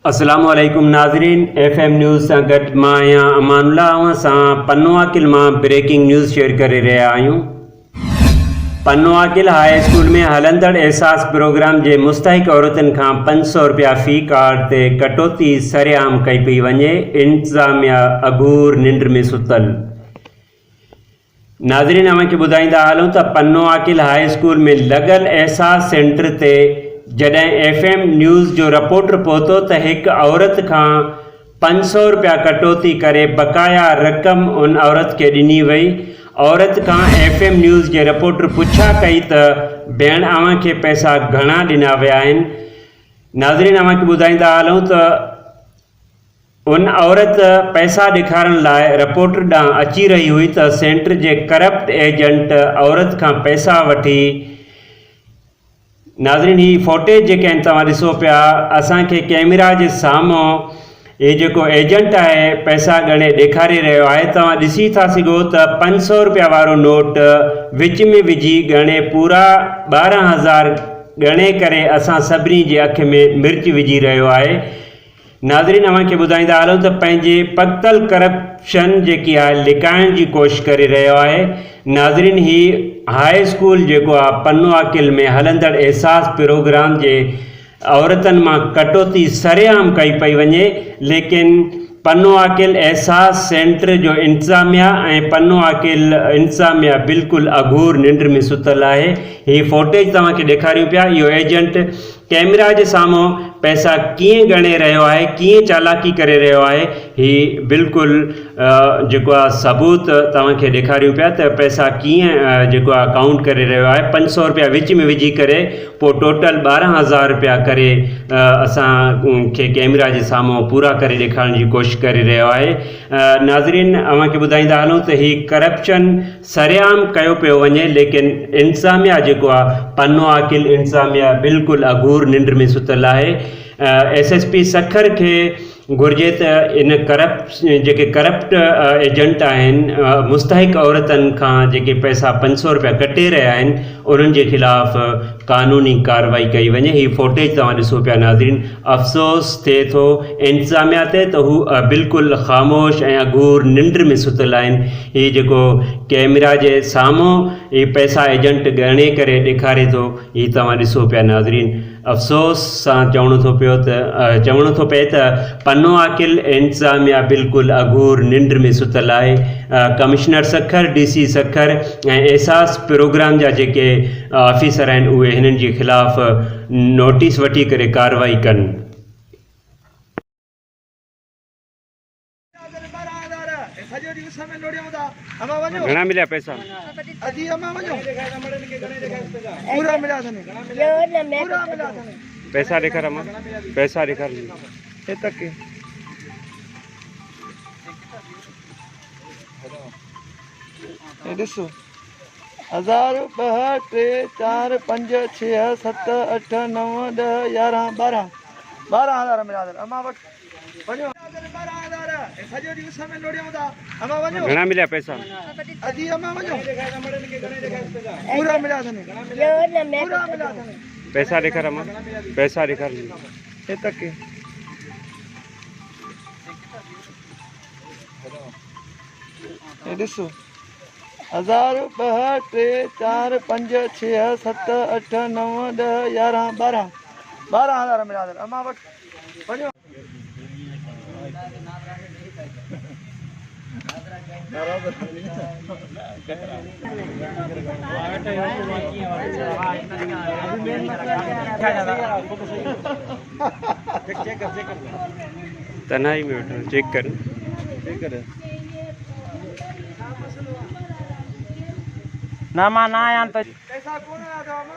अस्सलामु अलैकुम नाज़रीन, FM न्यूज़ सां गॾु मां आहियां अमानुल्लाह। अवां सां पन्नो आकिल मां ब्रेकिंग न्यूज़ शेयर करे रहिया आहियूं। पन्नो आकिल हाई स्कूल में हलंदड़ एहसास प्रोग्राम जे मुस्तहिक औरतुनि खां 500 रुपया फ़ी कार्ड ते कटौती सरेआम कई पई वञे। इंतज़ामिया अघूर निंड में सुतल। नाज़रीन, अवांखे ॿुधाईंदा हलूं त पन्नो आकिल हाई स्कूल में लॻल एहसास सेंटर ते जॾहिं FM न्यूज़ जो रिपोर्टर पहुतो त हिकु औरत खां 500 रुपया कटौती करे बक़ाया रक़म उन औरत खे ॾिनी वई। औरत खां FM न्यूज़ जे रिपोर्टर पुछा कई त भेण, अव्हांखे पैसा घणा ॾिना विया आहिनि। नाज़रीन, अव्हांखे ॿुधाईंदा हलूं त उन औरत पैसा ॾेखारण लाइ रिपोर्टर ॾांहुं अची रही हुई त सेंटर जे करप्ट एजेंट औरत खां पैसा वठी। नाज़रीन, ही फुटेज जेके आहिनि तव्हां ॾिसो पिया, असांखे कैमरा जे साम्हूं हे जेको एजेंट आहे पैसा ॻणे ॾेखारे रहियो आहे। तव्हां ॾिसी था सघो त 500 रुपया वारो नोट विच में विझी ॻणे पूरा 12,000 ॻणे करे असां सभिनी जे अखि में मिर्च विझी रहियो आहे। नाज़रीन, अव्हांखे ॿुधाईंदा हलूं त पंहिंजे पकतल करप्शन जेकी आहे लिकाइण जी कोशिश करे रहियो आहे। नाज़रीन, ही हाई स्कूल जेको आहे पन्नो आकिल में हलंदड़ एहसास प्रोग्राम जे औरतुनि मां कटौती सरेआम कई पई वञे, लेकिन पन्नो आकिल एहसास सेंटर जो इंतज़ामिया ऐं पन्नो आकिल इंतज़ामिया बिल्कुलु अघूर निंड में सुतल आहे। ही फुटेज तव्हांखे ॾेखारियूं पिया। इहो एजेंट कैमरा जे साम्हूं पैसा कीअं ॻणे रहियो आहे, कीअं चालाकी करे रहियो आहे, ही बिल्कुलु जेको आहे सबूत तव्हांखे ॾेखारियूं पिया त पैसा कीअं जेको आहे काउंट करे रहियो आहे। 500 रुपया विच में विझी करे पोइ टोटल 12,000 रुपया करे असांखे कैमरा जे साम्हूं पूरा करे ॾेखारण जी कोशिश करे रहियो आहे। नाज़रीन, अव्हांखे ॿुधाईंदा हलूं त ही करप्शन सरेआम कयो पियो वञे, लेकिन इंतज़ामिया जेको आहे पन्नो आकिल इंतज़ामिया बिल्कुलु अघूर निंड में सुतल आहे। SSP सखर खे घुर्जे त इन जेके करप्ट एजेंट आहिनि मुस्तहिक औरतुनि खां जेके पैसा 500 रुपया कटे रहिया आहिनि, उन्हनि जे ख़िलाफ़ क़ानूनी कार्रवाई कई वञे। ही फुटेज तव्हां ॾिसो पिया। नाज़रीन, अफ़सोस थिए थो इंतज़ामिया ते त हू बिल्कुलु ख़ामोश ऐं अघूर निंड में सुतल आहिनि। ही जेको कैमरा जे साम्हूं ही पैसा एजेंट ॻणे करे ॾेखारे थो, ही तव्हां ॾिसो पिया। नाज़रीन, अफ़सोस सां चवणो थो पए त पन्नो आकिल इंतज़ामिया बिल्कुलु अघूर निंड में सुतल आहे। कमिश्नर सखर, DC सखर ऐं एहसास प्रोग्राम जा जेके ऑफिसर आहिनि उहे हिननि जे ख़िलाफ़ नोटिस वठी करे कार्रवाई कनि। घणा मिलिया पैसा? पैसा ॾेखार, पैसा ॾेखार। ॾिसो 1000 2 3 4 5 6 7 8 9 10 11 12 12,000 मिलिया अथनि। अमां वटि वञो 12,000 सॼो ॾींहुं समय लोड़ियूं था। अमां वञो, घणा मिलिया पैसा? अजी अमां वञो, पूरा मिलिया अथनि, पूरा मिलिया अथनि। पैसा ॾेखार, पैसा ॾेखार। हे तक ॾिसो 1000 2 3 4 5 6 7 8 9 10 11 12 12,000 मिलिया अथनि। अमां वटि वञो। तन्हाई में बैठो, चेक कर। ना मां ना आया तो पैसा कोन आया अथव।